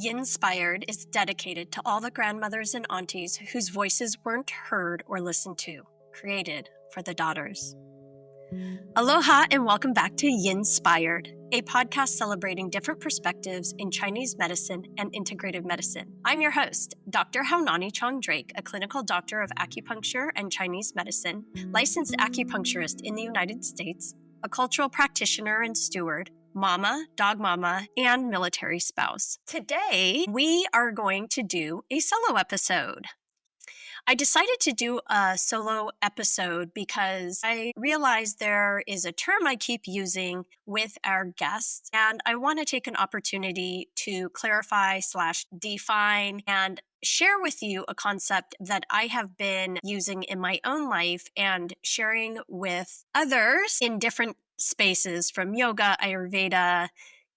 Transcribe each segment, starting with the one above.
Yinspired is dedicated to all the grandmothers and aunties whose voices weren't heard or listened to, created for the daughters. Aloha and welcome back to Yinspired, a podcast celebrating different perspectives in Chinese medicine and integrative medicine. I'm your host, Dr. Haunani Chong-Drake, a clinical doctor of acupuncture and Chinese medicine, licensed acupuncturist in the United States, a cultural practitioner and steward, mama, dog mama, and military spouse. Today, we are going to do a solo episode. I decided to do a solo episode because I realized there is a term I keep using with our guests, and I want to take an opportunity to clarify/define and share with you a concept that I have been using in my own life and sharing with others in different spaces from yoga, Ayurveda,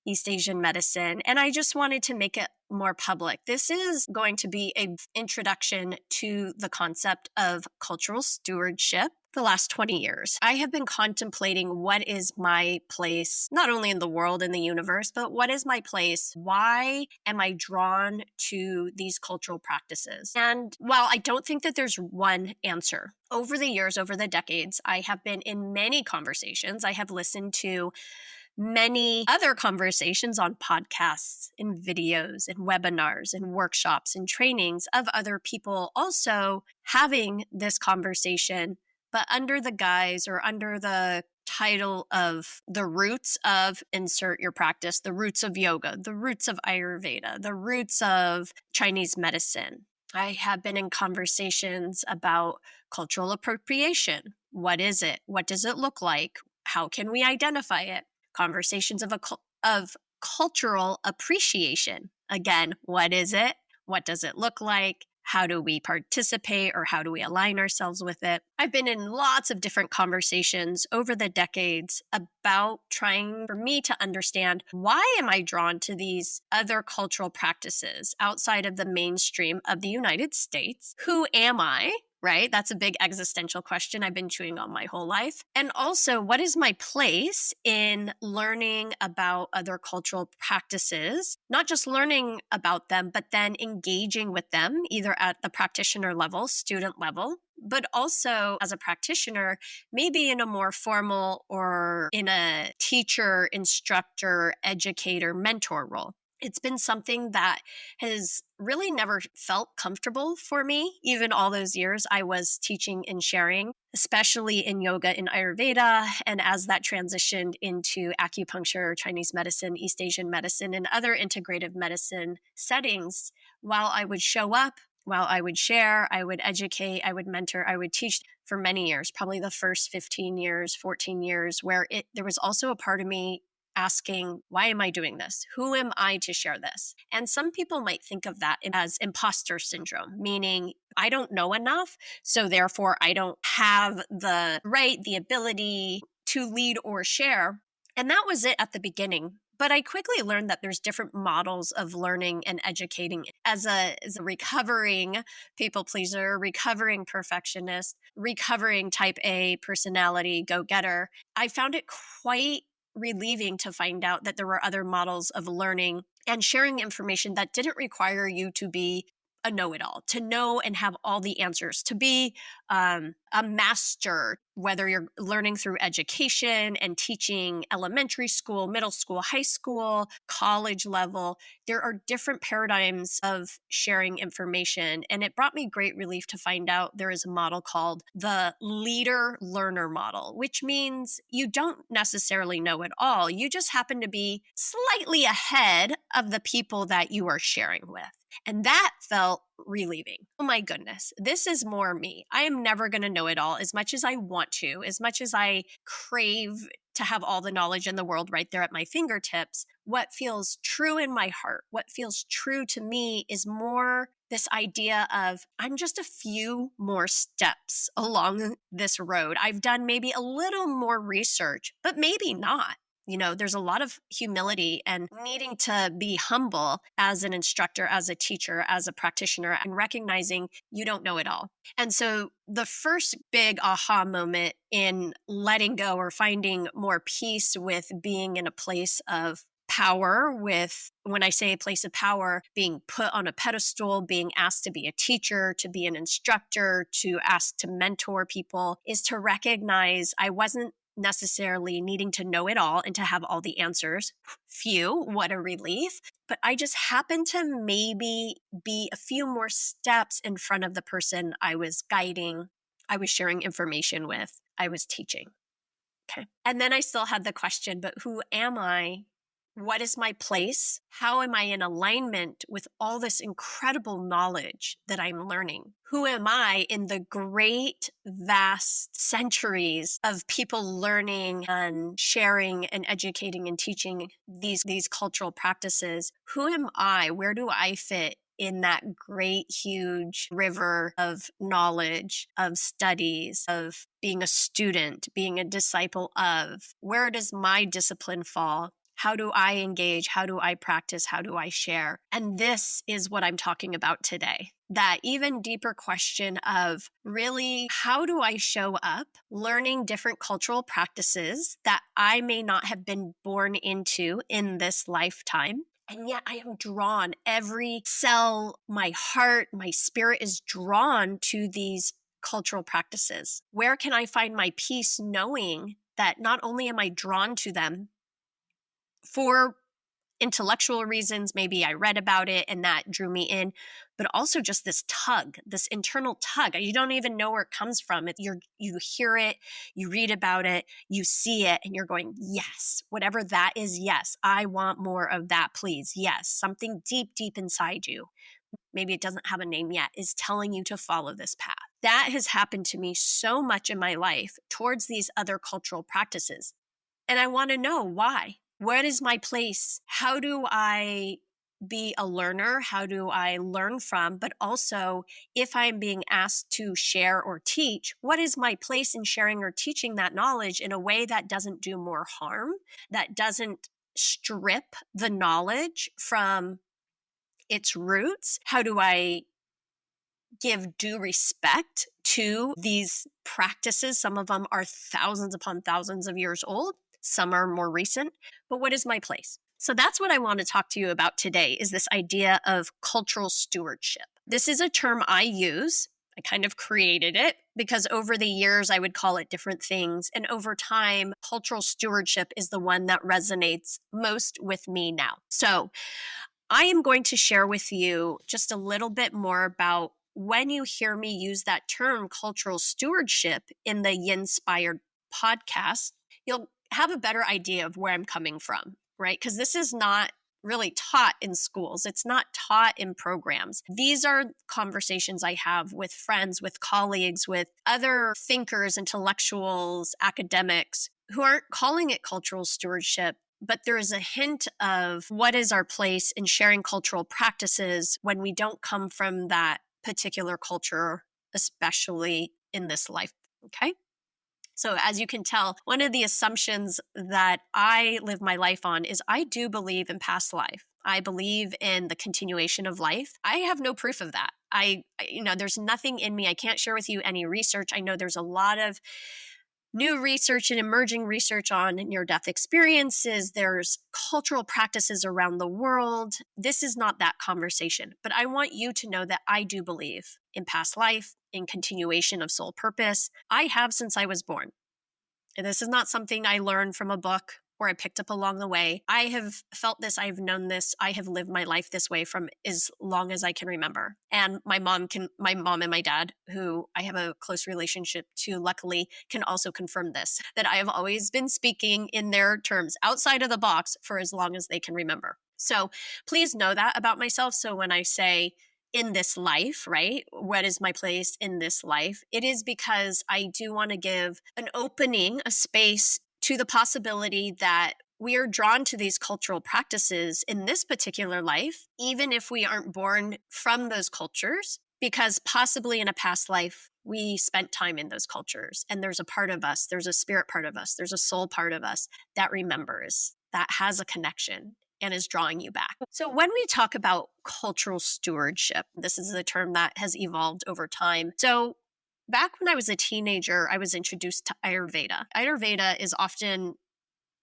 East Asian medicine, and I just wanted to make it more public. This is going to be an introduction to the concept of cultural stewardship. The last 20 years, I have been contemplating what is my place, not only in the world and the universe, but what is my place? Why am I drawn to these cultural practices? And while I don't think that there's one answer, over the years, over the decades, I have been in many conversations. I have listened to many other conversations on podcasts and videos and webinars and workshops and trainings of other people also having this conversation, but under the guise or under the title of the roots of insert your practice, the roots of yoga, the roots of Ayurveda, the roots of Chinese medicine. I have been in conversations about cultural appropriation. What is it? What does it look like? How can we identify it? Conversations of cultural appreciation. Again, what is it? What does it look like? How do we participate or how do we align ourselves with it? I've been in lots of different conversations over the decades about trying for me to understand why am I drawn to these other cultural practices outside of the mainstream of the United States? Who am I? Right? That's a big existential question I've been chewing on my whole life. And also, what is my place in learning about other cultural practices? Not just learning about them, but then engaging with them, either at the practitioner level, student level, but also as a practitioner, maybe in a more formal or in a teacher, instructor, educator, mentor role. It's been something that has really never felt comfortable for me, even all those years I was teaching and sharing, especially in yoga and Ayurveda. And as that transitioned into acupuncture, Chinese medicine, East Asian medicine, and other integrative medicine settings, while I would show up, while I would share, I would educate, I would mentor, I would teach for many years, probably the first 15 years, 14 years, where there was also a part of me asking, why am I doing this? Who am I to share this? And some people might think of that as imposter syndrome, meaning I don't know enough, so therefore I don't have the right, the ability to lead or share. And that was it at the beginning. But I quickly learned that there's different models of learning and educating. As a recovering people pleaser, recovering perfectionist, recovering type A personality go-getter, I found it quite relieving to find out that there were other models of learning and sharing information that didn't require you to be a know-it-all, to know and have all the answers, to be a master, whether you're learning through education and teaching elementary school, middle school, high school, college level. There are different paradigms of sharing information. And it brought me great relief to find out there is a model called the leader-learner model, which means you don't necessarily know it all. You just happen to be slightly ahead of the people that you are sharing with. And that felt relieving. Oh my goodness, this is more me. I am never going to know it all as much as I want to, as much as I crave to have all the knowledge in the world right there at my fingertips. What feels true in my heart, what feels true to me is more this idea of I'm just a few more steps along this road. I've done maybe a little more research, but maybe not. You know, there's a lot of humility and needing to be humble as an instructor, as a teacher, as a practitioner, and recognizing you don't know it all. And so the first big aha moment in letting go or finding more peace with being in a place of power with, when I say a place of power, being put on a pedestal, being asked to be a teacher, to be an instructor, to ask to mentor people, is to recognize I wasn't necessarily needing to know it all and to have all the answers. Phew, what a relief. But I just happened to maybe be a few more steps in front of the person I was guiding, I was sharing information with, I was teaching. Okay. And then I still had the question, but who am I? What is my place? How am I in alignment with all this incredible knowledge that I'm learning? Who am I in the great, vast centuries of people learning and sharing and educating and teaching these cultural practices? Who am I? Where do I fit in that great, huge river of knowledge, of studies, of being a student, being a disciple of? Where does my discipline fall? How do I engage? How do I practice? How do I share? And this is what I'm talking about today. That even deeper question of really, how do I show up learning different cultural practices that I may not have been born into in this lifetime? And yet I am drawn, every cell, my heart, my spirit is drawn to these cultural practices. Where can I find my peace knowing that not only am I drawn to them for intellectual reasons, maybe I read about it and that drew me in, but also just this tug, this internal tug. You don't even know where it comes from. You hear it, you read about it, you see it, and you're going, yes, whatever that is, yes, I want more of that, please. Yes, something deep, deep inside you, maybe it doesn't have a name yet, is telling you to follow this path. That has happened to me so much in my life towards these other cultural practices. And I want to know why. What is my place? How do I be a learner? How do I learn from? But also, if I'm being asked to share or teach, what is my place in sharing or teaching that knowledge in a way that doesn't do more harm, that doesn't strip the knowledge from its roots? How do I give due respect to these practices? Some of them are thousands upon thousands of years old. Some are more recent, but what is my place? So that's what I want to talk to you about today, is this idea of cultural stewardship. This is a term I use. I kind of created it because over the years I would call it different things. And over time, cultural stewardship is the one that resonates most with me now. So I am going to share with you just a little bit more about when you hear me use that term, cultural stewardship, in the Yinspired podcast, you'll have a better idea of where I'm coming from, right? Because this is not really taught in schools. It's not taught in programs. These are conversations I have with friends, with colleagues, with other thinkers, intellectuals, academics who aren't calling it cultural stewardship, but there is a hint of what is our place in sharing cultural practices when we don't come from that particular culture, especially in this life, okay? So as you can tell, one of the assumptions that I live my life on is I do believe in past life. I believe in the continuation of life. I have no proof of that. There's nothing in me. I can't share with you any research. I know there's a lot of new research and emerging research on near-death experiences. There's cultural practices around the world. This is not that conversation, but I want you to know that I do believe in past life, in continuation of soul purpose. I have since I was born. And this is not something I learned from a book or I picked up along the way. I have felt this, I've known this, I have lived my life this way from as long as I can remember. And my mom and my dad, who I have a close relationship to, luckily, can also confirm this, that I have always been speaking in their terms outside of the box for as long as they can remember. So please know that about myself. So when I say in this life, right? What is my place in this life? It is because I do want to give an opening, a space to the possibility that we are drawn to these cultural practices in this particular life, even if we aren't born from those cultures, because possibly in a past life, we spent time in those cultures. And there's a part of us, there's a spirit part of us, there's a soul part of us that remembers, that has a connection and is drawing you back. So when we talk about cultural stewardship, this is a term that has evolved over time. So back when I was a teenager, I was introduced to Ayurveda. Ayurveda is often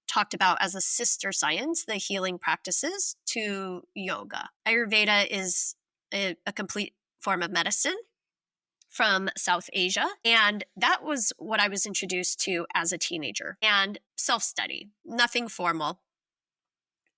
talked about as a sister science, the healing practices to yoga. Ayurveda is a complete form of medicine from South Asia. And that was what I was introduced to as a teenager, and self-study, nothing formal.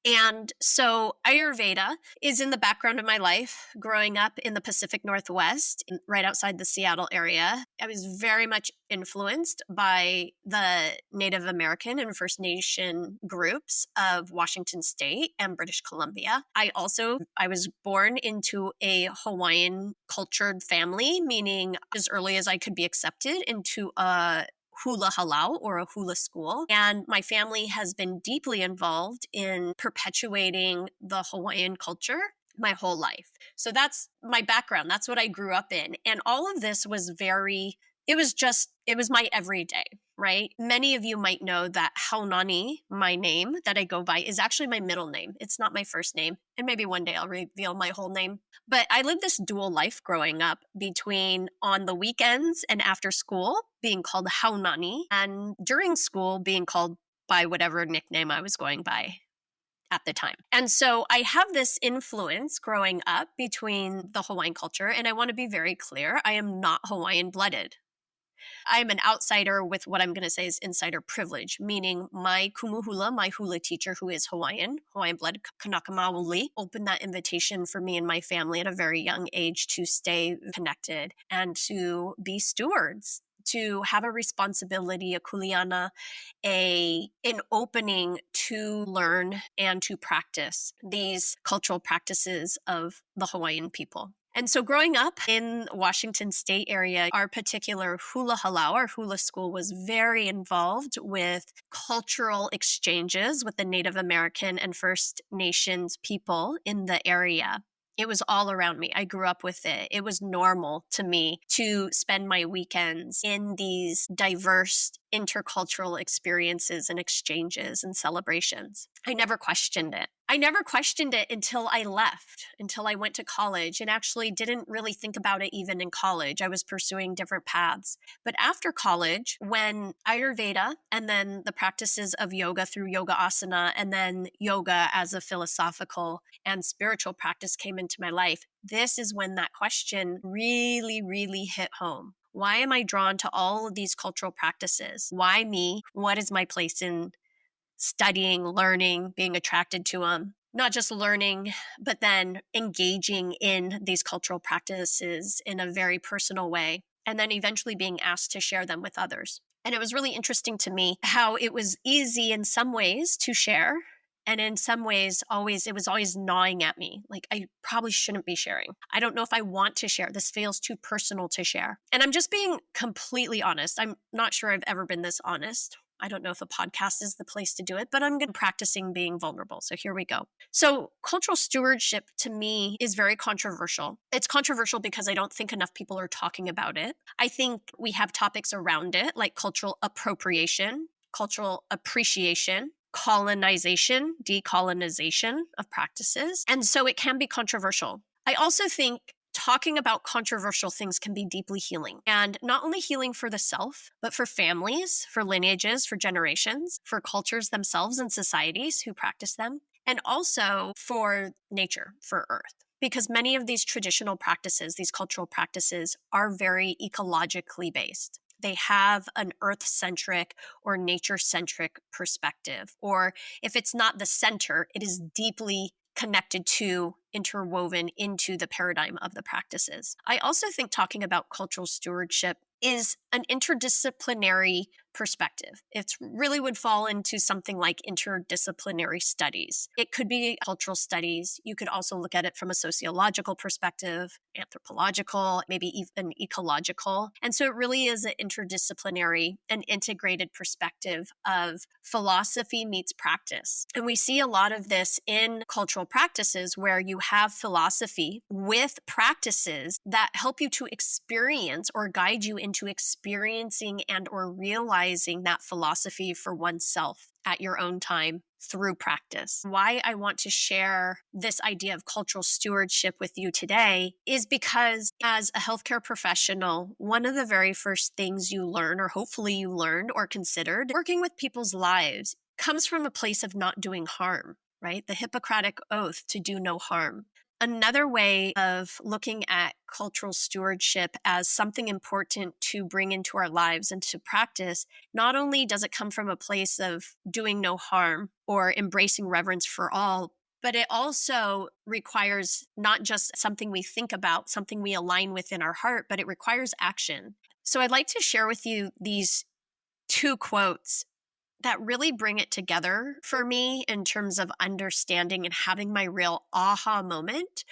And so Ayurveda is in the background of my life. Growing up in the Pacific Northwest, right outside the Seattle area, I was very much influenced by the Native American and First Nation groups of Washington State and British Columbia. I was born into a Hawaiian cultured family, meaning as early as I could be accepted into a hula halau or a hula school. And my family has been deeply involved in perpetuating the Hawaiian culture my whole life. So that's my background. That's what I grew up in. And all of this was it was my everyday, right? Many of you might know that Haunani, my name that I go by, is actually my middle name. It's not my first name. And maybe one day I'll reveal my whole name. But I lived this dual life growing up between on the weekends and after school being called Haunani, and during school being called by whatever nickname I was going by at the time. And so I have this influence growing up between the Hawaiian culture. And I want to be very clear, I am not Hawaiian blooded. I'm an outsider with what I'm going to say is insider privilege, meaning my kumuhula, my hula teacher, who is Hawaiian blood, Kanaka Maoli, opened that invitation for me and my family at a very young age to stay connected and to be stewards, to have a responsibility, a kuleana, an opening to learn and to practice these cultural practices of the Hawaiian people. And so growing up in Washington State area, our particular hula halau, our hula school, was very involved with cultural exchanges with the Native American and First Nations people in the area. It was all around me. I grew up with it. It was normal to me to spend my weekends in these diverse intercultural experiences and exchanges and celebrations. I never questioned it. I never questioned it until I left, until I went to college, and actually didn't really think about it even in college. I was pursuing different paths. But after college, when Ayurveda and then the practices of yoga through yoga asana and then yoga as a philosophical and spiritual practice came into my life, this is when that question really, really hit home. Why am I drawn to all of these cultural practices? Why me? What is my place in studying, learning, being attracted to them? Not just learning, but then engaging in these cultural practices in a very personal way, and then eventually being asked to share them with others. And it was really interesting to me how it was easy in some ways to share, and in some ways, it was always gnawing at me. Like, I probably shouldn't be sharing. I don't know if I want to share. This feels too personal to share. And I'm just being completely honest. I'm not sure I've ever been this honest. I don't know if a podcast is the place to do it, but I'm practicing being vulnerable. So here we go. So cultural stewardship to me is very controversial. It's controversial because I don't think enough people are talking about it. I think we have topics around it like cultural appropriation, cultural appreciation, colonization, decolonization of practices. And so it can be controversial. I also think talking about controversial things can be deeply healing, and not only healing for the self, but for families, for lineages, for generations, for cultures themselves and societies who practice them, and also for nature, for Earth. Because many of these traditional practices, these cultural practices, are very ecologically based. They have an earth-centric or nature-centric perspective. Or if it's not the center, it is deeply connected to, interwoven into the paradigm of the practices. I also think talking about cultural stewardship is an interdisciplinary perspective. It really would fall into something like interdisciplinary studies. It could be cultural studies. You could also look at it from a sociological perspective, anthropological, maybe even ecological. And so it really is an interdisciplinary and integrated perspective of philosophy meets practice. And we see a lot of this in cultural practices where you have philosophy with practices that help you to experience or guide you into experiencing and or realizing that philosophy for oneself at your own time through practice. Why I want to share this idea of cultural stewardship with you today is because as a healthcare professional, one of the very first things you learn, or hopefully you learned or considered, working with people's lives, comes from a place of not doing harm, right? The Hippocratic oath to do no harm. Another way of looking at cultural stewardship as something important to bring into our lives and to practice, not only does it come from a place of doing no harm or embracing reverence for all, but it also requires not just something we think about, something we align with in our heart, but it requires action. So I'd like to share with you these two quotes that really bring it together for me in terms of understanding and having my real aha moment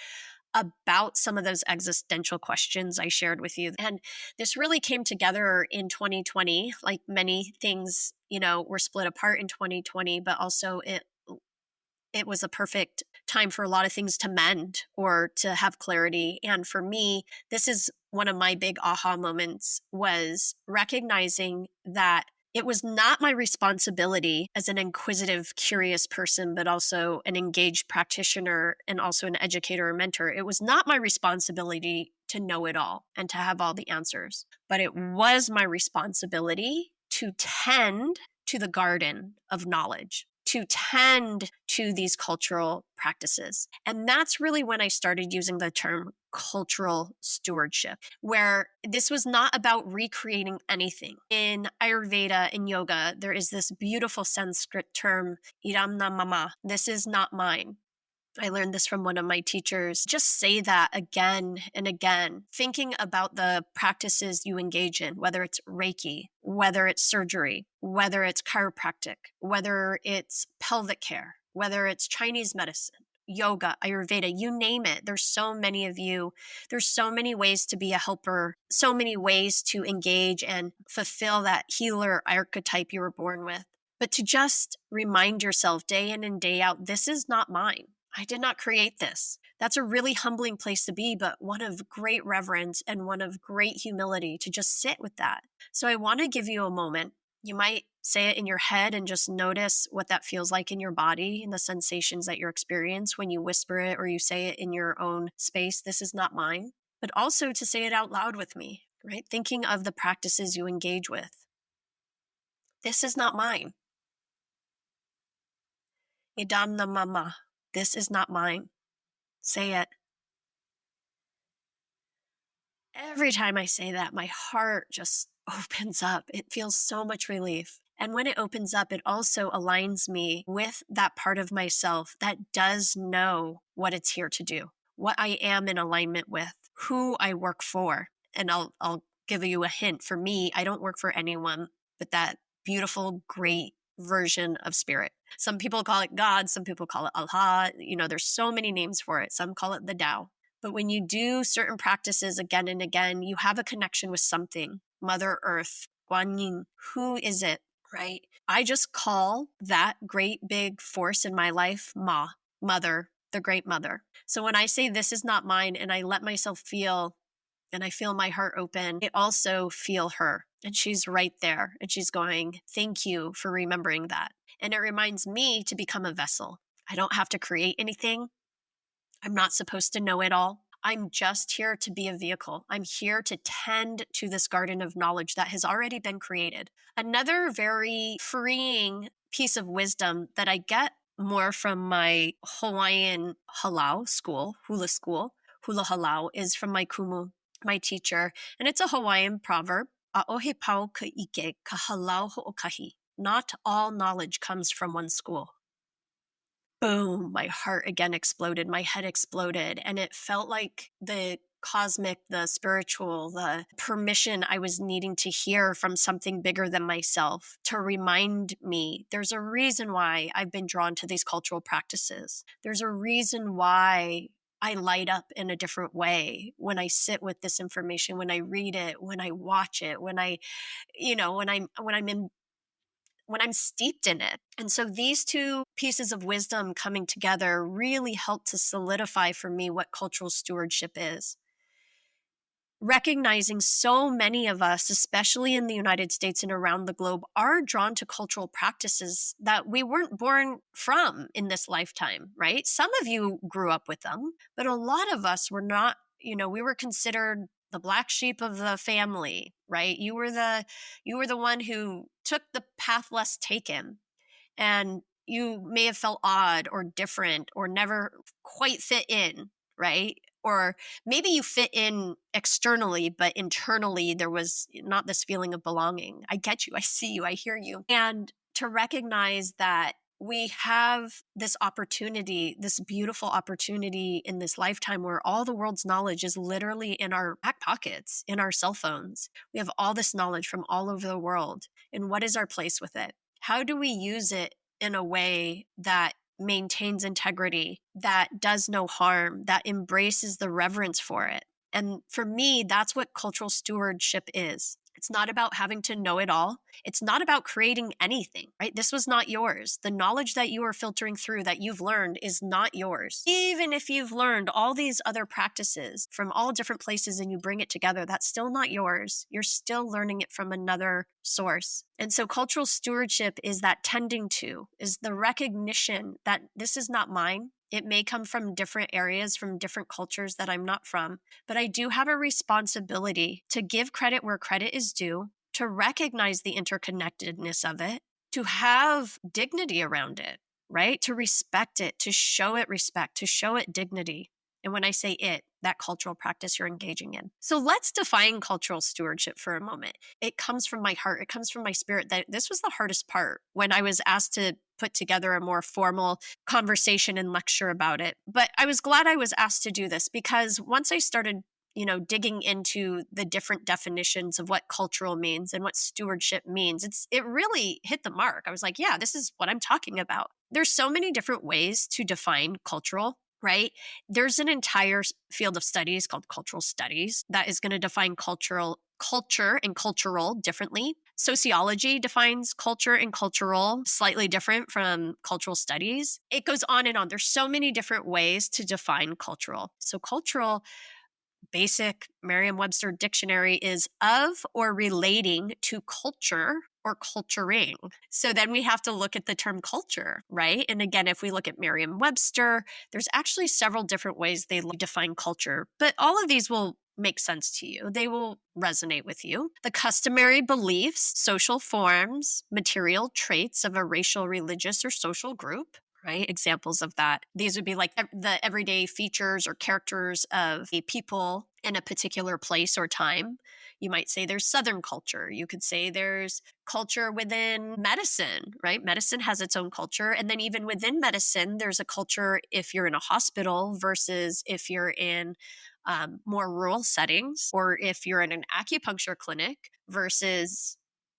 about some of those existential questions I shared with you. And this really came together in 2020, like many things, were split apart in 2020, but also it was a perfect time for a lot of things to mend or to have clarity. And for me, this is one of my big aha moments, was recognizing that it was not my responsibility as an inquisitive, curious person, but also an engaged practitioner and also an educator or mentor. It was not my responsibility to know it all and to have all the answers, but it was my responsibility to tend to the garden of knowledge, to tend to these cultural practices. And that's really when I started using the term cultural stewardship, where this was not about recreating anything. In Ayurveda and yoga, there is this beautiful Sanskrit term, iramna mama. This is not mine. I learned this from one of my teachers. Just say that again and again, thinking about the practices you engage in, whether it's Reiki, whether it's surgery, whether it's chiropractic, whether it's pelvic care, whether it's Chinese medicine, yoga, Ayurveda, you name it. There's so many of you. There's so many ways to be a helper, so many ways to engage and fulfill that healer archetype you were born with. But to just remind yourself day in and day out, this is not mine. I did not create this. That's a really humbling place to be, but one of great reverence and one of great humility to just sit with that. So I want to give you a moment. You might say it in your head and just notice what that feels like in your body and the sensations that you experience when you whisper it or you say it in your own space. This is not mine. But also to say it out loud with me, right? Thinking of the practices you engage with. This is not mine. Idam na mama. This is not mine. Say it. Every time I say that, my heart just opens up. It feels so much relief. And when it opens up, it also aligns me with that part of myself that does know what it's here to do, what I am in alignment with, who I work for. And I'll give you a hint. For me, I don't work for anyone but that beautiful, great version of spirit. Some people call it God. Some people call it Allah. There's so many names for it. Some call it the Tao. But when you do certain practices again and again, you have a connection with something. Mother Earth, Guan Yin, who is it, right? I just call that great big force in my life, Ma, Mother, the Great Mother. So when I say this is not mine and I let myself feel and I feel my heart open, I also feel her. And she's right there. And she's going, thank you for remembering that. And it reminds me to become a vessel. I don't have to create anything. I'm not supposed to know it all. I'm just here to be a vehicle. I'm here to tend to this garden of knowledge that has already been created. Another very freeing piece of wisdom that I get more from my Hawaiian halau school, hula halau, is from my kumu, my teacher. And it's a Hawaiian proverb. A'ohe pau ka ike ka halau ho'okahi. Not all knowledge comes from one school. Boom, my heart again exploded, my head exploded, and it felt like the cosmic, the spiritual, the permission I was needing to hear from something bigger than myself to remind me there's a reason why I've been drawn to these cultural practices. There's a reason why I light up in a different way when I sit with this information, when I read it, when I watch it, when I'm steeped in it. And so these two pieces of wisdom coming together really helped to solidify for me what cultural stewardship is. Recognizing so many of us, especially in the United States and around the globe, are drawn to cultural practices that we weren't born from in this lifetime, right? Some of you grew up with them, but a lot of us were not, we were considered the black sheep of the family, right? You were the one who took the path less taken. and you may have felt odd or different or never quite fit in, right? Or maybe you fit in externally, but internally there was not this feeling of belonging. I get you. I see you. I hear you. And to recognize that we have this opportunity, this beautiful opportunity in this lifetime where all the world's knowledge is literally in our back pockets, in our cell phones. We have all this knowledge from all over the world. And what is our place with it? How do we use it in a way that maintains integrity, that does no harm, that embraces the reverence for it? And for me, that's what cultural stewardship is. It's not about having to know it all. It's not about creating anything, right? This was not yours. The knowledge that you are filtering through that you've learned is not yours. Even if you've learned all these other practices from all different places and you bring it together, that's still not yours. You're still learning it from another source. And so cultural stewardship is that tending to, is the recognition that this is not mine. It may come from different areas, from different cultures that I'm not from, but I do have a responsibility to give credit where credit is due, to recognize the interconnectedness of it, to have dignity around it, right? To respect it, to show it respect, to show it dignity. And when I say it, that cultural practice you're engaging in. So let's define cultural stewardship for a moment. It comes from my heart. It comes from my spirit. That this was the hardest part when I was asked to put together a more formal conversation and lecture about it. But I was glad I was asked to do this, because once I started digging into the different definitions of what cultural means and what stewardship means, it really hit the mark. I was like, yeah, this is what I'm talking about. There's so many different ways to define cultural, right? There's an entire field of studies called cultural studies that is going to define culture and cultural differently. Sociology defines culture and cultural slightly different from cultural studies. It goes on and on. There's so many different ways to define cultural. So cultural, basic Merriam-Webster dictionary, is of or relating to culture or culturing. So then we have to look at the term culture, right? And again, if we look at Merriam-Webster, there's actually several different ways they define culture, but all of these will make sense to you. They will resonate with you. The customary beliefs, social forms, material traits of a racial, religious, or social group, right? Examples of that. These would be like the everyday features or characters of a people in a particular place or time. You might say there's Southern culture. You could say there's culture within medicine, right? Medicine has its own culture. And then even within medicine, there's a culture if you're in a hospital versus if you're in more rural settings, or if you're in an acupuncture clinic versus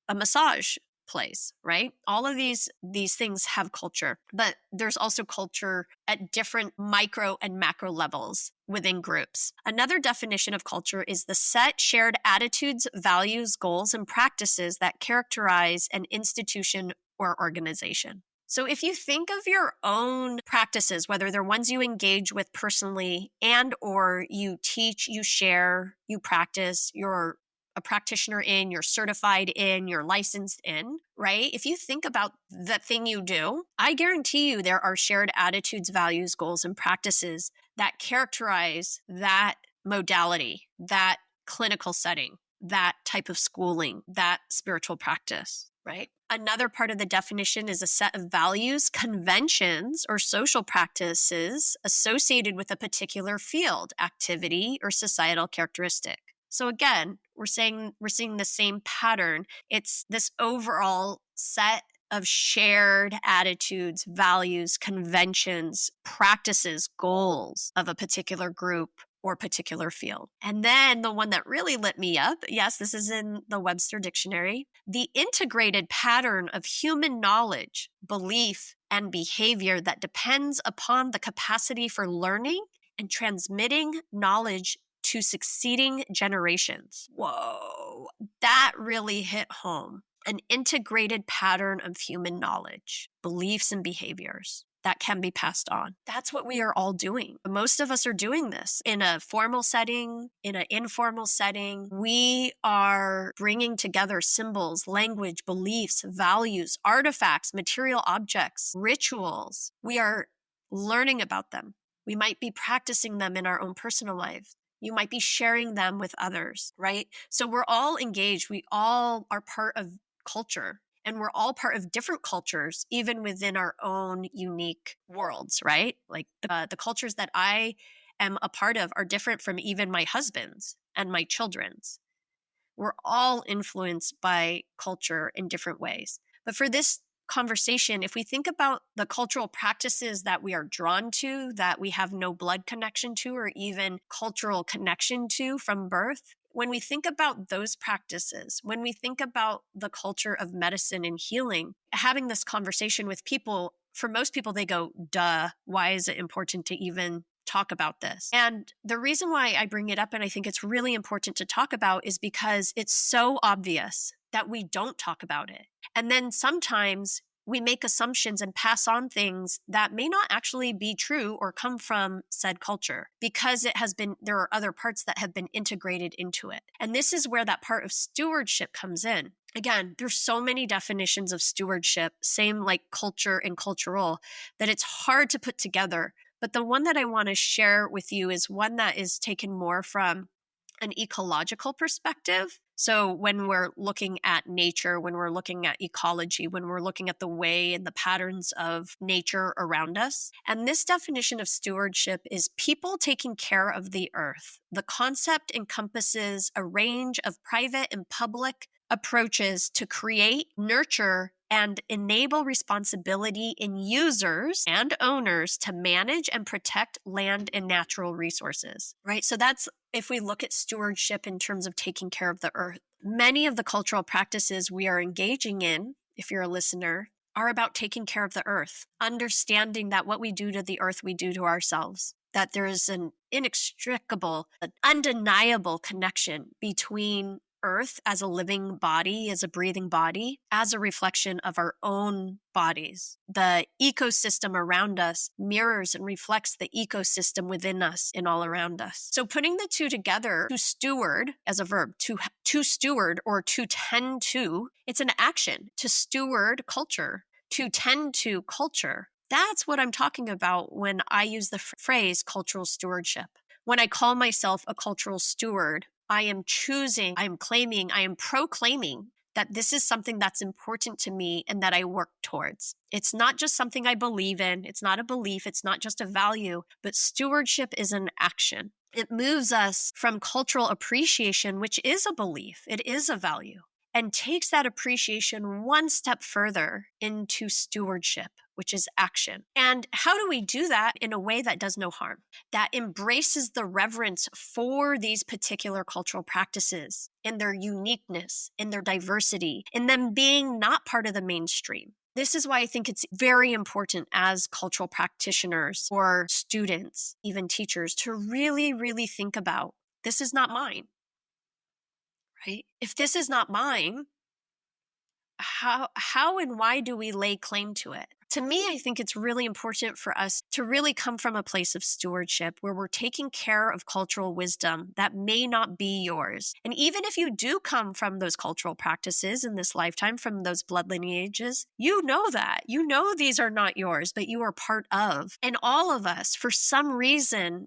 a massage place, right? All of these things have culture, but there's also culture at different micro and macro levels within groups. Another definition of culture is the set shared attitudes, values, goals, and practices that characterize an institution or organization. So if you think of your own practices, whether they're ones you engage with personally and or you teach, you share, you practice, you're a practitioner in, you're certified in, you're licensed in, right? If you think about the thing you do, I guarantee you there are shared attitudes, values, goals, and practices that characterize that modality, that clinical setting, that type of schooling, that spiritual practice, right? Another part of the definition is a set of values, conventions, or social practices associated with a particular field, activity, or societal characteristic. So again, we're seeing the same pattern. It's this overall set of shared attitudes, values, conventions, practices, goals of a particular group or particular field. And then the one that really lit me up, yes, this is in the Webster Dictionary, the integrated pattern of human knowledge, belief, and behavior that depends upon the capacity for learning and transmitting knowledge to succeeding generations. Whoa, that really hit home. An integrated pattern of human knowledge, beliefs, and behaviors that can be passed on. That's what we are all doing. Most of us are doing this in a formal setting, in an informal setting. We are bringing together symbols, language, beliefs, values, artifacts, material objects, rituals. We are learning about them. We might be practicing them in our own personal lives. You might be sharing them with others, right? So we're all engaged. We all are part of culture. And we're all part of different cultures, even within our own unique worlds, right? Like the cultures that I am a part of are different from even my husband's and my children's. We're all influenced by culture in different ways. But for this conversation, if we think about the cultural practices that we are drawn to, that we have no blood connection to, or even cultural connection to from birth, when we think about those practices, when we think about the culture of medicine and healing, having this conversation with people, for most people, they go, duh, why is it important to even talk about this? And the reason why I bring it up, and I think it's really important to talk about, is because it's so obvious that we don't talk about it. And then sometimes we make assumptions and pass on things that may not actually be true or come from said culture because there are other parts that have been integrated into it. And this is where that part of stewardship comes in. Again, there's so many definitions of stewardship, same like culture and cultural, that it's hard to put together. But the one that I want to share with you is one that is taken more from an ecological perspective. So when we're looking at nature, when we're looking at ecology, when we're looking at the way and the patterns of nature around us. And this definition of stewardship is people taking care of the earth. The concept encompasses a range of private and public approaches to create, nurture, and enable responsibility in users and owners to manage and protect land and natural resources, right? So that's, if we look at stewardship in terms of taking care of the earth, many of the cultural practices we are engaging in, if you're a listener, are about taking care of the earth, understanding that what we do to the earth, we do to ourselves, that there is an inextricable, an undeniable connection between earth as a living body, as a breathing body, as a reflection of our own bodies. The ecosystem around us mirrors and reflects the ecosystem within us and all around us. So putting the two together, to steward as a verb, to steward or to tend to, it's an action. To steward culture, to tend to culture. That's what I'm talking about when I use the phrase cultural stewardship. When I call myself a cultural steward, I am choosing, I am claiming, I am proclaiming that this is something that's important to me and that I work towards. It's not just something I believe in. It's not a belief. It's not just a value, but stewardship is an action. It moves us from cultural appreciation, which is a belief. It is a value, and takes that appreciation one step further into stewardship, which is action. And how do we do that in a way that does no harm, that embraces the reverence for these particular cultural practices in their uniqueness, in their diversity, in them being not part of the mainstream? This is why I think it's very important as cultural practitioners or students, even teachers, to really, really think about, this is not mine, right? If this is not mine, how and why do we lay claim to it? To me, I think it's really important for us to really come from a place of stewardship where we're taking care of cultural wisdom that may not be yours. And even if you do come from those cultural practices in this lifetime, from those blood lineages, you know that. You know these are not yours, but you are part of. And all of us, for some reason,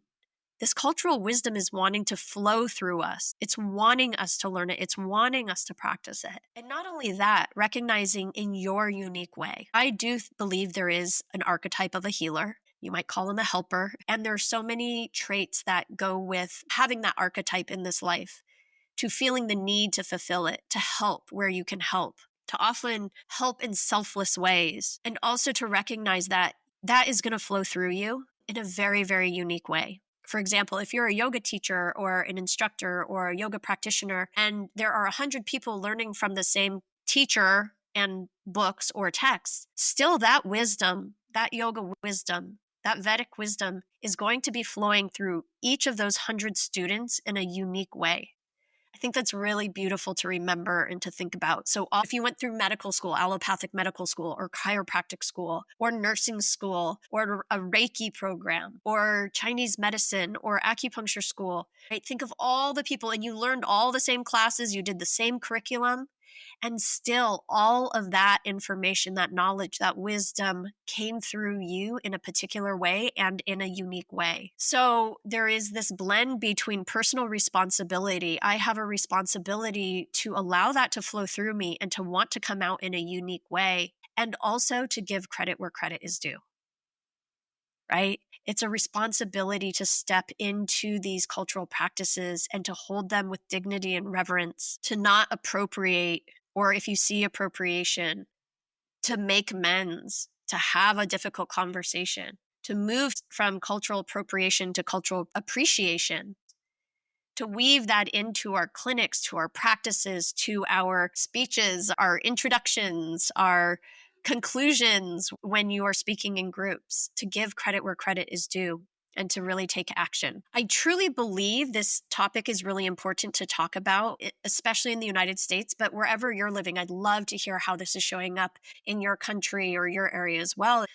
this cultural wisdom is wanting to flow through us. It's wanting us to learn it. It's wanting us to practice it. And not only that, recognizing in your unique way. I do believe there is an archetype of a healer. You might call him a helper. And there are so many traits that go with having that archetype in this life, to feeling the need to fulfill it, to help where you can help, to often help in selfless ways, and also to recognize that that is going to flow through you in a very, very unique way. For example, if you're a yoga teacher or an instructor or a yoga practitioner, and there are 100 people learning from the same teacher and books or texts, still that wisdom, that yoga wisdom, that Vedic wisdom is going to be flowing through each of those 100 students in a unique way. I think that's really beautiful to remember and to think about. So if you went through medical school, allopathic medical school, or chiropractic school, or nursing school, or a Reiki program, or Chinese medicine, or acupuncture school, right? Think of all the people, and you learned all the same classes, you did the same curriculum. And still, all of that information, that knowledge, that wisdom came through you in a particular way and in a unique way. So there is this blend between personal responsibility. I have a responsibility to allow that to flow through me and to want to come out in a unique way, and also to give credit where credit is due. Right? It's a responsibility to step into these cultural practices and to hold them with dignity and reverence, to not appropriate, or if you see appropriation, to make amends, to have a difficult conversation, to move from cultural appropriation to cultural appreciation, to weave that into our clinics, to our practices, to our speeches, our introductions, our conclusions when you are speaking in groups, to give credit where credit is due and to really take action. I truly believe this topic is really important to talk about, especially in the United States, but wherever you're living, I'd love to hear how this is showing up in your country or your area as well.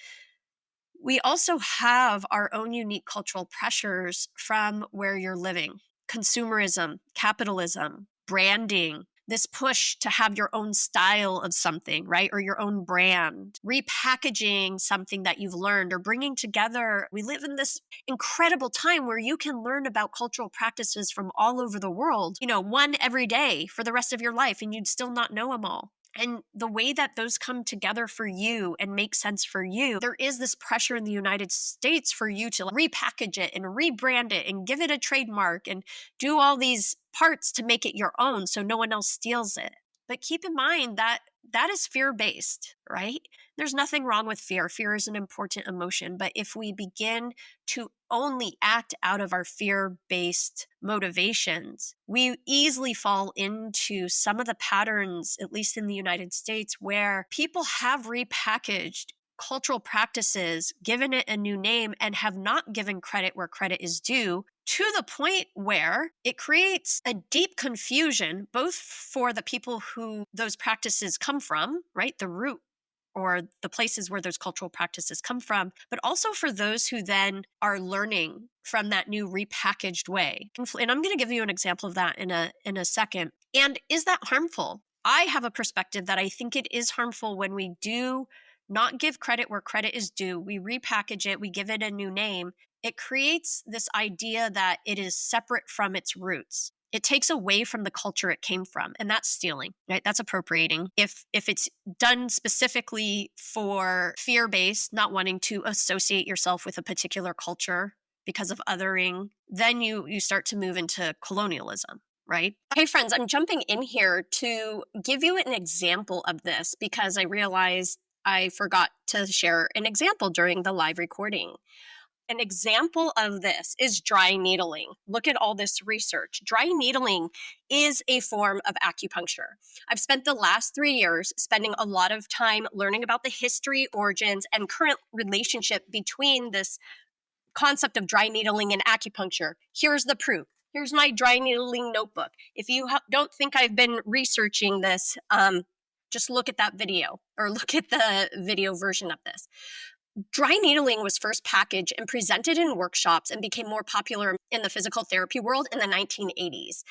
We also have our own unique cultural pressures from where you're living. Consumerism, capitalism, branding, this push to have your own style of something, right? Or your own brand, repackaging something that you've learned or bringing together. We live in this incredible time where you can learn about cultural practices from all over the world, one every day for the rest of your life, and you'd still not know them all. And the way that those come together for you and make sense for you, there is this pressure in the United States for you to repackage it and rebrand it and give it a trademark and do all these parts to make it your own so no one else steals it. But keep in mind that that is fear-based, right? There's nothing wrong with fear. Fear is an important emotion. But if we begin to only act out of our fear-based motivations, we easily fall into some of the patterns, at least in the United States, where people have repackaged cultural practices, given it a new name, and have not given credit where credit is due, to the point where it creates a deep confusion, both for the people who those practices come from, right? The root or the places where those cultural practices come from, but also for those who then are learning from that new repackaged way. And I'm going to give you an example of that in a second. And is that harmful? I have a perspective that I think it is harmful when we do not give credit where credit is due. We repackage it, we give it a new name. It creates this idea that it is separate from its roots. It takes away from the culture it came from, and that's stealing, right? That's appropriating. If it's done specifically for fear-based, not wanting to associate yourself with a particular culture because of othering, then you start to move into colonialism, right? Hey friends, I'm jumping in here to give you an example of this because I realized I forgot to share an example during the live recording. An example of this is dry needling. Look at all this research. Dry needling is a form of acupuncture. I've spent the last 3 years spending a lot of time learning about the history, origins, and current relationship between this concept of dry needling and acupuncture. Here's the proof. Here's my dry needling notebook. If you don't think I've been researching this, just look at that video or look at the video version of this. Dry needling was first packaged and presented in workshops and became more popular in the physical therapy world in the 1980s.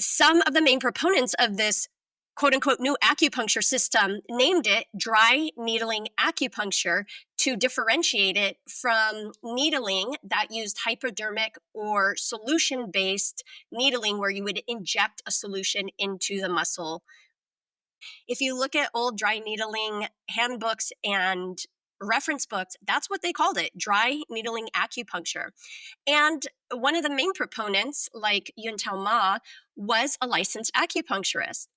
Some of the main proponents of this quote-unquote new acupuncture system named it dry needling acupuncture to differentiate it from needling that used hypodermic or solution-based needling where you would inject a solution into the muscle. If you look at old dry needling handbooks and reference books, that's what they called it, dry needling acupuncture. And one of the main proponents, like Yuntel Ma, was a licensed acupuncturist.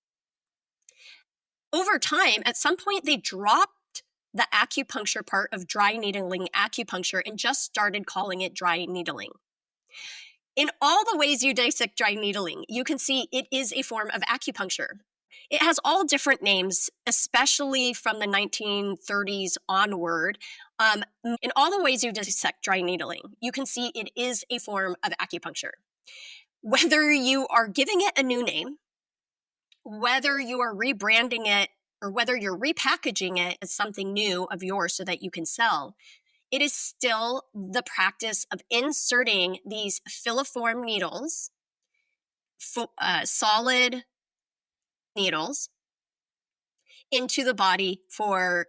Over time, at some point, they dropped the acupuncture part of dry needling acupuncture and just started calling it dry needling. In all the ways you dissect dry needling, you can see it is a form of acupuncture. It has all different names, especially from the 1930s onward. In all the ways you dissect dry needling, you can see it is a form of acupuncture. Whether you are giving it a new name, whether you are rebranding it, or whether you're repackaging it as something new of yours so that you can sell, it is still the practice of inserting these filiform needles, solid needles into the body for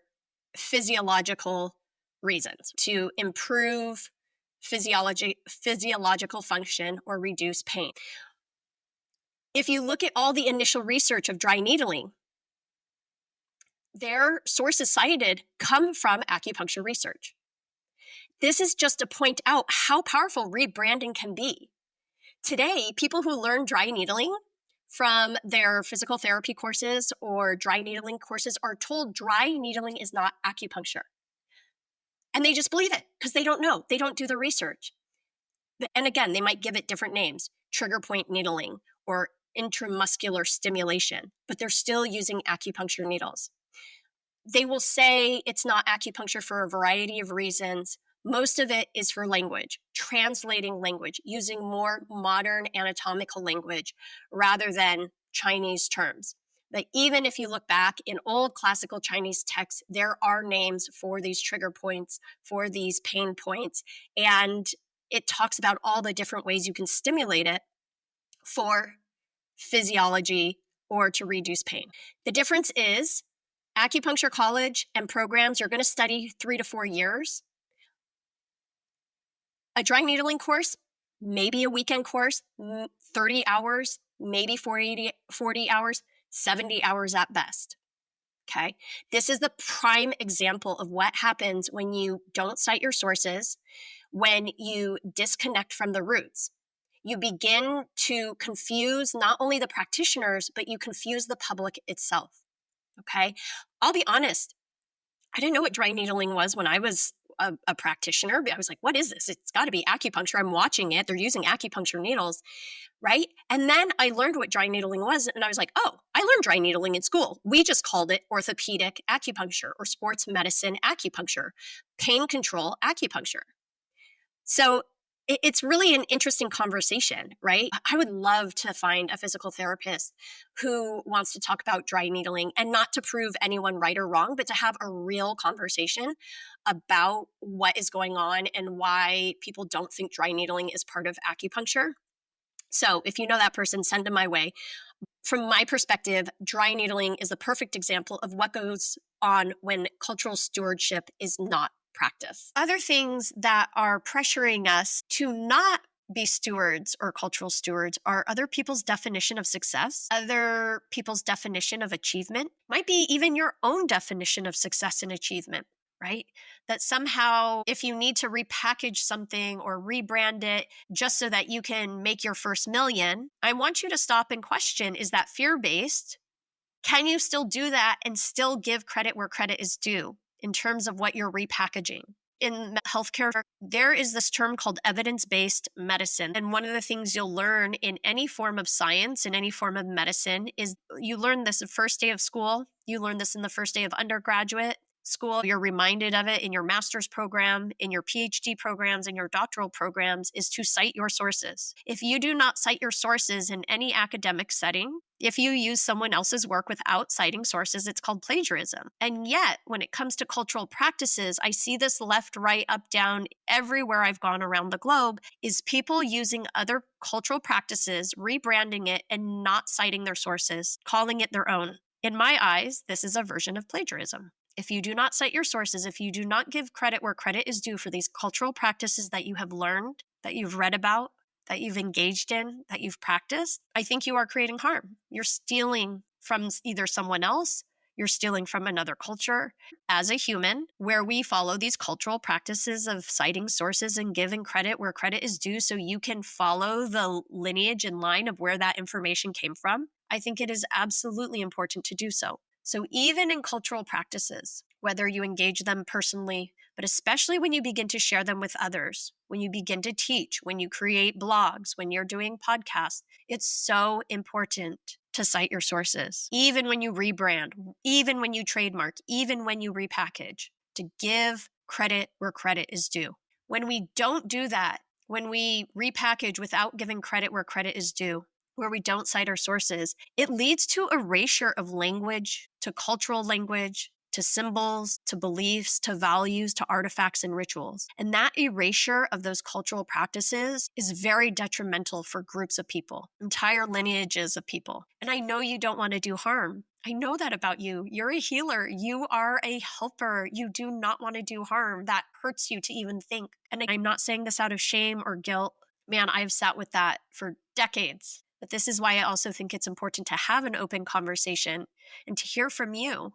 physiological reasons, to improve physiological function or reduce pain. If you look at all the initial research of dry needling, their sources cited come from acupuncture research. This is just to point out how powerful rebranding can be. Today, people who learn dry needling from their physical therapy courses or dry needling courses are told dry needling is not acupuncture. And they just believe it because they don't know. They don't do the research. And again, they might give it different names, trigger point needling or intramuscular stimulation, but they're still using acupuncture needles. They will say it's not acupuncture for a variety of reasons. Most of it is for language, translating language, using more modern anatomical language rather than Chinese terms. But even if you look back in old classical Chinese texts, there are names for these trigger points, for these pain points, and it talks about all the different ways you can stimulate it for physiology or to reduce pain. The difference is acupuncture college and programs are going to study 3 to 4 years. A dry needling course, maybe a weekend course, 30 hours, maybe 40 hours, 70 hours at best. Okay. This is the prime example of what happens when you don't cite your sources, when you disconnect from the roots. You begin to confuse not only the practitioners, but you confuse the public itself. Okay. I'll be honest. I didn't know what dry needling was when I was a practitioner. I was like, what is this? It's got to be acupuncture. I'm watching it. They're using acupuncture needles, right? And then I learned what dry needling was. And I was like, oh, I learned dry needling in school. We just called it orthopedic acupuncture or sports medicine acupuncture, pain control acupuncture. So it's really an interesting conversation, right? I would love to find a physical therapist who wants to talk about dry needling and not to prove anyone right or wrong, but to have a real conversation about what is going on and why people don't think dry needling is part of acupuncture. So if you know that person, send them my way. From my perspective, dry needling is the perfect example of what goes on when cultural stewardship is not practice. Other things that are pressuring us to not be stewards or cultural stewards are other people's definition of success, other people's definition of achievement, might be even your own definition of success and achievement, right? That somehow if you need to repackage something or rebrand it just so that you can make your first million, I want you to stop and question, is that fear-based? Can you still do that and still give credit where credit is due in terms of what you're repackaging? In healthcare, there is this term called evidence-based medicine. And one of the things you'll learn in any form of science, in any form of medicine, is you learn this the first day of school. You learn this in the first day of undergraduate school. You're reminded of it in your master's program, in your PhD programs, in your doctoral programs, is to cite your sources. If you do not cite your sources in any academic setting, if you use someone else's work without citing sources, it's called plagiarism. And yet, when it comes to cultural practices, I see this left, right, up, down, everywhere I've gone around the globe, is people using other cultural practices, rebranding it, and not citing their sources, calling it their own. In my eyes, this is a version of plagiarism. If you do not cite your sources, if you do not give credit where credit is due for these cultural practices that you have learned, that you've read about, that you've engaged in, that you've practiced, I think you are creating harm. You're stealing from either someone else, you're stealing from another culture. As a human, where we follow these cultural practices of citing sources and giving credit where credit is due so you can follow the lineage and line of where that information came from, I think it is absolutely important to do so. So even in cultural practices, whether you engage them personally, but especially when you begin to share them with others, when you begin to teach, when you create blogs, when you're doing podcasts, it's so important to cite your sources. Even when you rebrand, even when you trademark, even when you repackage, to give credit where credit is due. When we don't do that, when we repackage without giving credit where credit is due, where we don't cite our sources, it leads to erasure of language, to cultural language, to symbols, to beliefs, to values, to artifacts and rituals. And that erasure of those cultural practices is very detrimental for groups of people, entire lineages of people. And I know you don't want to do harm. I know that about you. You're a healer. You are a helper. You do not want to do harm. That hurts you to even think. And I'm not saying this out of shame or guilt. Man, I've sat with that for decades. But this is why I also think it's important to have an open conversation and to hear from you,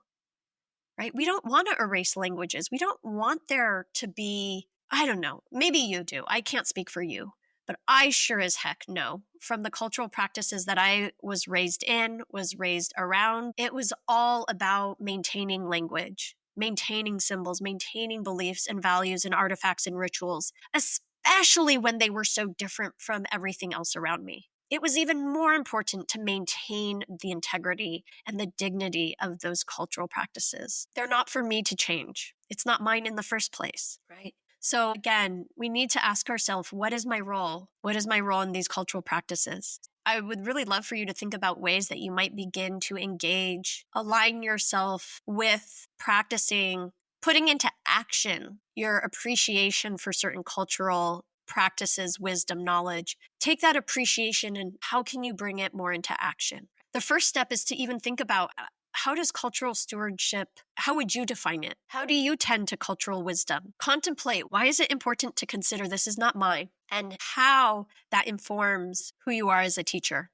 right? We don't want to erase languages. We don't want there to be, I don't know, maybe you do. I can't speak for you, but I sure as heck know from the cultural practices that I was raised in, was raised around, it was all about maintaining language, maintaining symbols, maintaining beliefs and values and artifacts and rituals, especially when they were so different from everything else around me. It was even more important to maintain the integrity and the dignity of those cultural practices. They're not for me to change. It's not mine in the first place, right? So again, we need to ask ourselves, what is my role? What is my role in these cultural practices? I would really love for you to think about ways that you might begin to engage, align yourself with practicing, putting into action your appreciation for certain cultural practices, wisdom, knowledge. Take that appreciation and how can you bring it more into action? The first step is to even think about, how does cultural stewardship, how would you define it? How do you tend to cultural wisdom? Contemplate, why is it important to consider this is not mine? And how that informs who you are as a teacher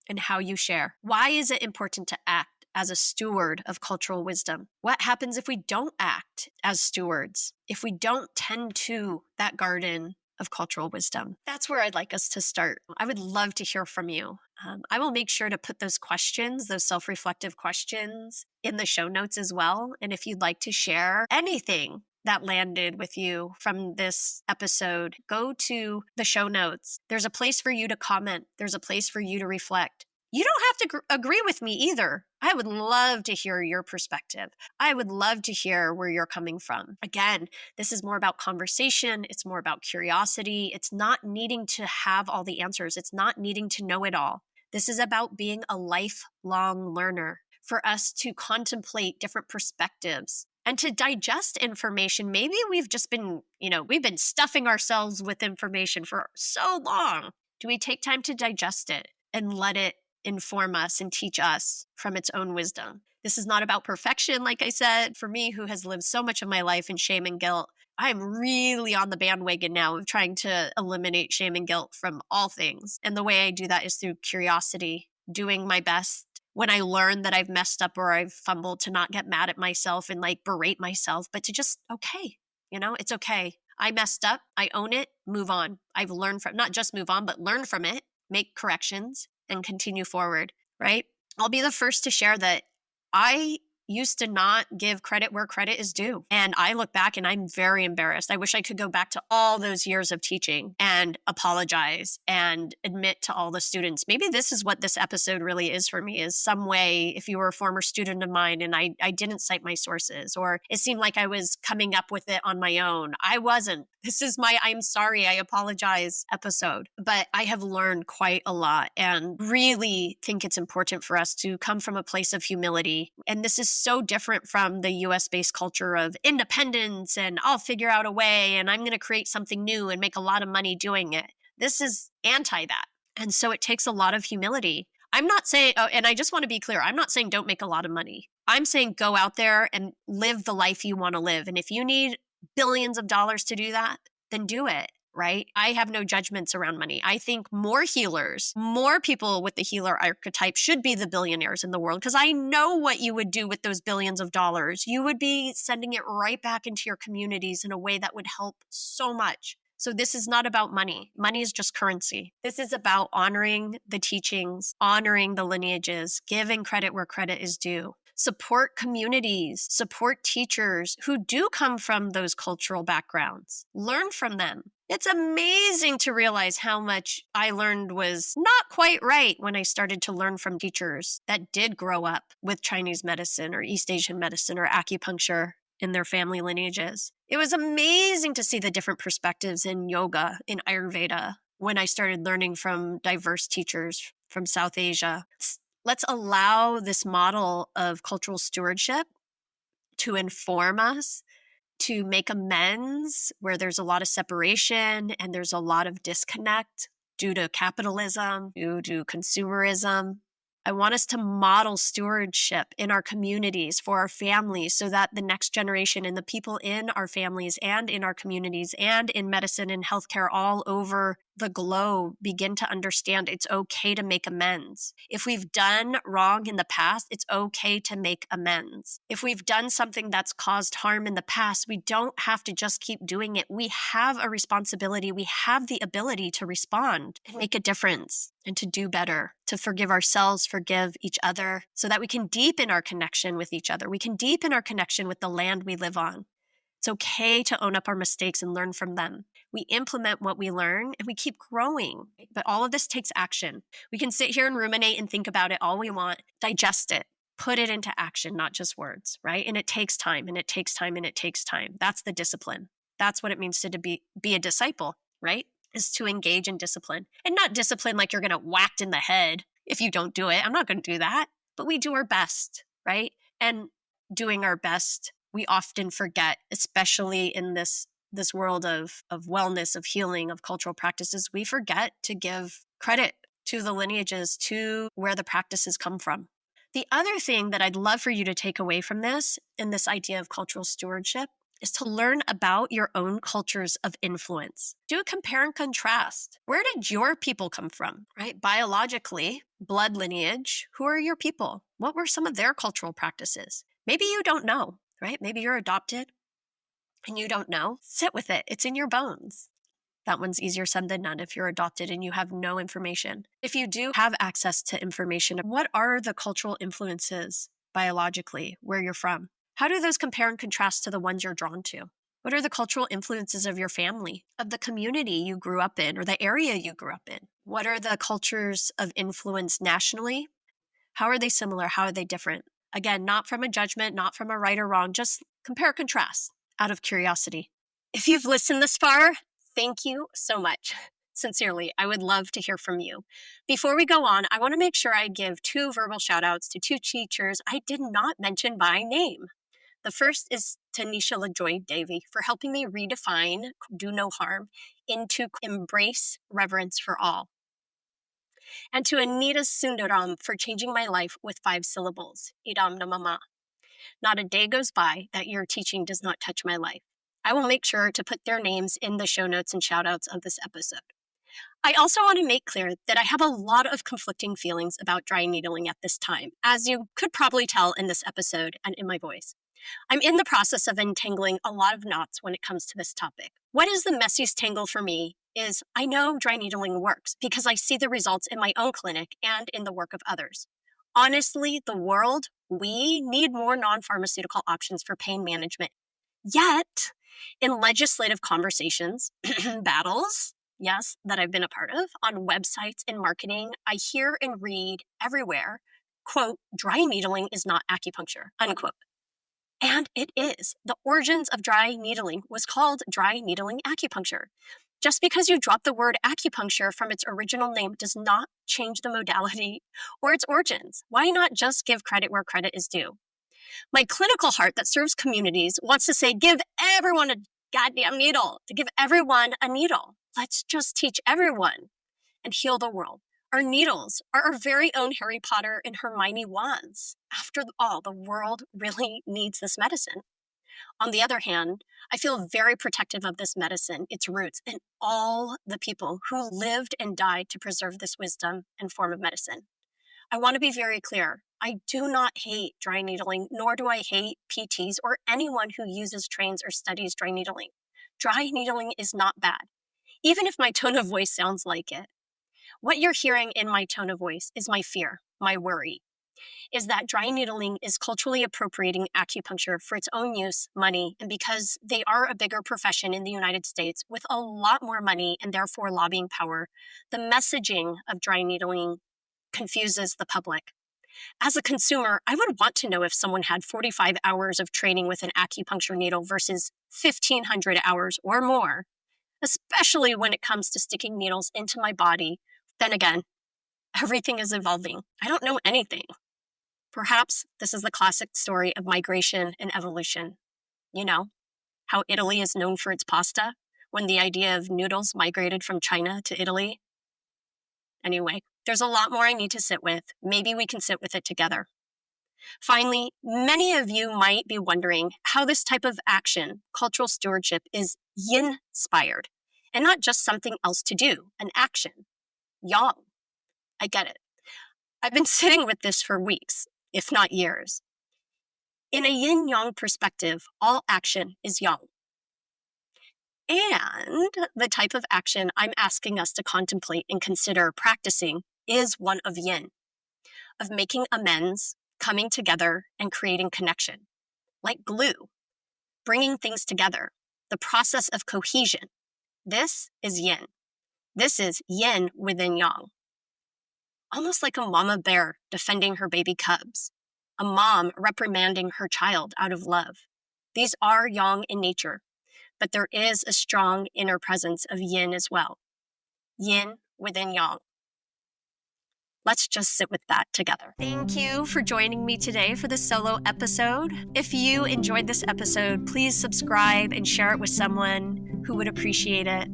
and how you share. Why is it important to act as a steward of cultural wisdom? What happens if we don't act as stewards? If we don't tend to that garden of cultural wisdom? That's where I'd like us to start. I would love to hear from you. I will make sure to put those questions, those self-reflective questions, in the show notes as well. And if you'd like to share anything that landed with you from this episode, go to the show notes. There's a place for you to comment. There's a place for you to reflect. You don't have to agree with me either. I would love to hear your perspective. I would love to hear where you're coming from. Again, this is more about conversation. It's more about curiosity. It's not needing to have all the answers. It's not needing to know it all. This is about being a lifelong learner, for us to contemplate different perspectives and to digest information. Maybe we've just been, we've been stuffing ourselves with information for so long. Do we take time to digest it and let it inform us and teach us from its own wisdom? This is not about perfection, like I said. For me, who has lived so much of my life in shame and guilt, I'm really on the bandwagon now of trying to eliminate shame and guilt from all things. And the way I do that is through curiosity, doing my best when I learn that I've messed up or I've fumbled, to not get mad at myself and berate myself, but to just, okay, it's okay. I messed up. I own it. Move on. I've learned from, not just move on, but learn from it, make corrections and continue forward, right? I'll be the first to share that I used to not give credit where credit is due. And I look back and I'm very embarrassed. I wish I could go back to all those years of teaching and apologize and admit to all the students. Maybe this is what this episode really is for me, is some way, if you were a former student of mine and I didn't cite my sources, or it seemed like I was coming up with it on my own. I wasn't. This is my I'm sorry, I apologize episode. But I have learned quite a lot and really think it's important for us to come from a place of humility. And this is so different from the US-based culture of independence and I'll figure out a way and I'm going to create something new and make a lot of money doing it. This is anti that. And so it takes a lot of humility. I'm not saying, and I just want to be clear, I'm not saying don't make a lot of money. I'm saying go out there and live the life you want to live. And if you need billions of dollars to do that, then do it, right? I have no judgments around money. I think more healers, more people with the healer archetype should be the billionaires in the world, because I know what you would do with those billions of dollars. You would be sending it right back into your communities in a way that would help so much. So this is not about money. Money is just currency. This is about honoring the teachings, honoring the lineages, giving credit where credit is due. Support communities, support teachers who do come from those cultural backgrounds. Learn from them. It's amazing to realize how much I learned was not quite right when I started to learn from teachers that did grow up with Chinese medicine or East Asian medicine or acupuncture in their family lineages. It was amazing to see the different perspectives in yoga, in Ayurveda, when I started learning from diverse teachers from South Asia. Let's allow this model of cultural stewardship to inform us, to make amends where there's a lot of separation and there's a lot of disconnect due to capitalism, due to consumerism. I want us to model stewardship in our communities for our families so that the next generation and the people in our families and in our communities and in medicine and healthcare all over the globe begin to understand it's okay to make amends. If we've done wrong in the past, it's okay to make amends. If we've done something that's caused harm in the past, we don't have to just keep doing it. We have a responsibility. We have the ability to respond and make a difference and to do better, to forgive ourselves, forgive each other, so that we can deepen our connection with each other. We can deepen our connection with the land we live on. It's okay to own up our mistakes and learn from them. We implement what we learn and we keep growing. But all of this takes action. We can sit here and ruminate and think about it all we want, digest it, put it into action, not just words, right? And it takes time and it takes time and it takes time. That's the discipline. That's what it means to be a disciple, right? Is to engage in discipline. And not discipline like you're going to whacked in the head if you don't do it. I'm not going to do that. But we do our best, right? And doing our best, we often forget, especially in this world of wellness, of healing, of cultural practices, we forget to give credit to the lineages, to where the practices come from. The other thing that I'd love for you to take away from this, in this idea of cultural stewardship, is to learn about your own cultures of influence. Do a compare and contrast. Where did your people come from, right? Biologically, blood lineage, who are your people? What were some of their cultural practices? Maybe you don't know, right? Maybe you're adopted and you don't know. Sit with it. It's in your bones. That one's easier said than done if you're adopted and you have no information. If you do have access to information, what are the cultural influences biologically, where you're from? How do those compare and contrast to the ones you're drawn to? What are the cultural influences of your family, of the community you grew up in, or the area you grew up in? What are the cultures of influence nationally? How are they similar? How are they different? Again, not from a judgment, not from a right or wrong, just compare, contrast out of curiosity. If you've listened this far, thank you so much. Sincerely, I would love to hear from you. Before we go on, I want to make sure I give 2 verbal shout outs to 2 teachers I did not mention by name. The first is Tanisha LaJoy Davey for helping me redefine do no harm into embrace reverence for all. And to Anita Sundaram for changing my life with 5 syllables, Idam Namama. Not a day goes by that your teaching does not touch my life. I will make sure to put their names in the show notes and shout outs of this episode. I also want to make clear that I have a lot of conflicting feelings about dry needling at this time, as you could probably tell in this episode and in my voice. I'm in the process of untangling a lot of knots when it comes to this topic. What is the messiest tangle for me is I know dry needling works because I see the results in my own clinic and in the work of others. Honestly, the world, we need more non-pharmaceutical options for pain management. Yet, in legislative conversations, battles, yes, that I've been a part of, on websites and marketing, I hear and read everywhere, quote, dry needling is not acupuncture, unquote. And it is. The origins of dry needling was called dry needling acupuncture. Just because you drop the word acupuncture from its original name does not change the modality or its origins. Why not just give credit where credit is due? My clinical heart that serves communities wants to say, give everyone a goddamn needle, to give everyone a needle. Let's just teach everyone and heal the world. Our needles are our very own Harry Potter and Hermione wands. After all, the world really needs this medicine. On the other hand, I feel very protective of this medicine, its roots, and all the people who lived and died to preserve this wisdom and form of medicine. I want to be very clear. I do not hate dry needling, nor do I hate PTs or anyone who uses, trains, or studies dry needling. Dry needling is not bad, even if my tone of voice sounds like it. What you're hearing in my tone of voice is my fear, my worry, is that dry needling is culturally appropriating acupuncture for its own use, money, and because they are a bigger profession in the United States with a lot more money and therefore lobbying power, the messaging of dry needling confuses the public. As a consumer, I would want to know if someone had 45 hours of training with an acupuncture needle versus 1,500 hours or more, especially when it comes to sticking needles into my body. Then again, everything is evolving. I don't know anything. Perhaps this is the classic story of migration and evolution. You know, how Italy is known for its pasta when the idea of noodles migrated from China to Italy. Anyway, there's a lot more I need to sit with. Maybe we can sit with it together. Finally, many of you might be wondering how this type of action, cultural stewardship, is Yinspired, and not just something else to do, an action. Yang. I get it. I've been sitting with this for weeks, if not years. In a yin-yang perspective, all action is yang. And the type of action I'm asking us to contemplate and consider practicing is one of yin, of making amends, coming together, and creating connection, like glue, bringing things together, the process of cohesion. This is yin. This is yin within yang. Almost like a mama bear defending her baby cubs, a mom reprimanding her child out of love. These are yang in nature, but there is a strong inner presence of yin as well. Yin within yang. Let's just sit with that together. Thank you for joining me today for this solo episode. If you enjoyed this episode, please subscribe and share it with someone who would appreciate it.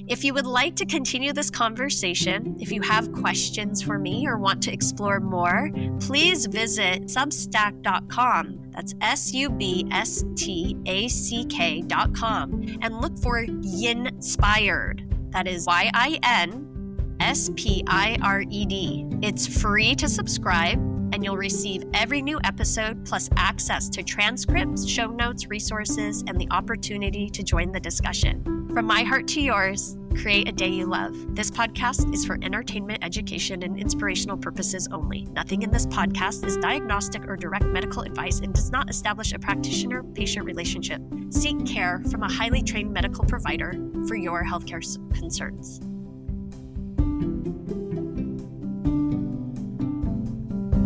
If you would like to continue this conversation, if you have questions for me or want to explore more, please visit substack.com. That's substack.com and look for Yinspired. That is Yinspired. It's free to subscribe, and you'll receive every new episode plus access to transcripts, show notes, resources, and the opportunity to join the discussion. From my heart to yours, create a day you love. This podcast is for entertainment, education, and inspirational purposes only. Nothing in this podcast is diagnostic or direct medical advice and does not establish a practitioner-patient relationship. Seek care from a highly trained medical provider for your healthcare concerns.